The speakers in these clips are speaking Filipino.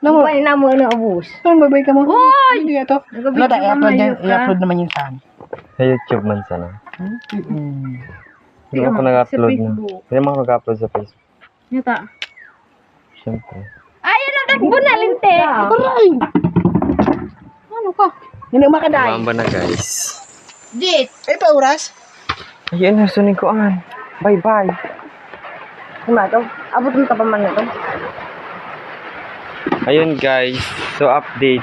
Namo na mo na ubos. Saan babay ka mo? Hoy! Hindi ito. Ano tayo i-upload naman yun saan? Sa YouTube man sana. Hindi ako Sa nag-upload na. Facebook. Hindi naman ako nag-upload sa Facebook. Nyata. Siyempre. Ayun na takbo na linte. Aray! Ano ka? Hindi makaday. Mamba na guys. Dit. Eh, pa oras? Ayun, nasunin ko an. Bye-bye. Ano to? Abot mo pa man ito. Ayun guys. So update.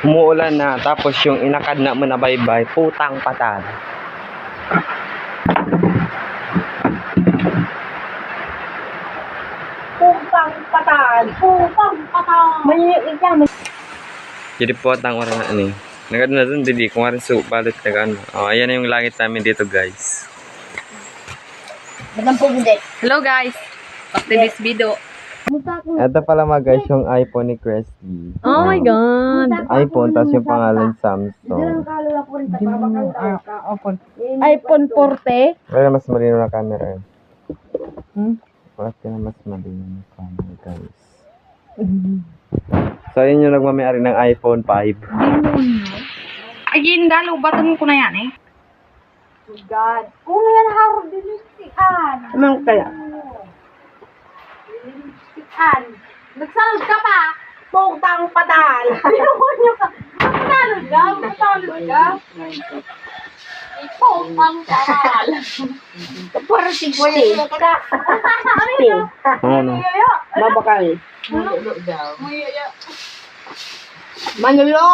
Umuulan na. Tapos yung inakad na mo na bye-bye. Putang patad. Pupang patal. Pupang patal. May ikaw. Jadi po ang oras na ano eh. Nagad na dun, dili. Kung nga rin balot na gano'n. Oh, ayan na yung langit namin dito guys. Madam po hindi. Hello guys, back to this video. Ito pala mga guys yung iPhone ni Cresty. Oh my god. iPhone, tapos yung pangalan Samsung. iPhone 40. Wala mas malino na camera eh. Wala ka na mas malino na camera guys. So yun yung nagmamayari ng iPhone 5. Again, dalo, batong ko na yan eh. God. Kung yan haro dinitian. Anong kaya? Dinitian. Nagsalod ka pa. Putang patal. Pinuhunyo ka. Nagsalod ka. Nagsalod ka. Putang patal. Para 60. Ano? Babakal. Manulo.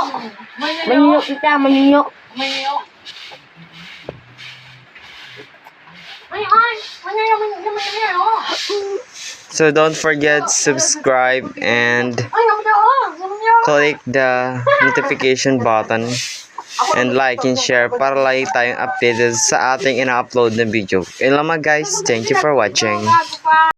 Manulo kita. Manulo. So don't forget subscribe and click the notification button and like and share para lagi tayong updated sa ating ina-upload na video. Yun lang mga guys. Thank you for watching.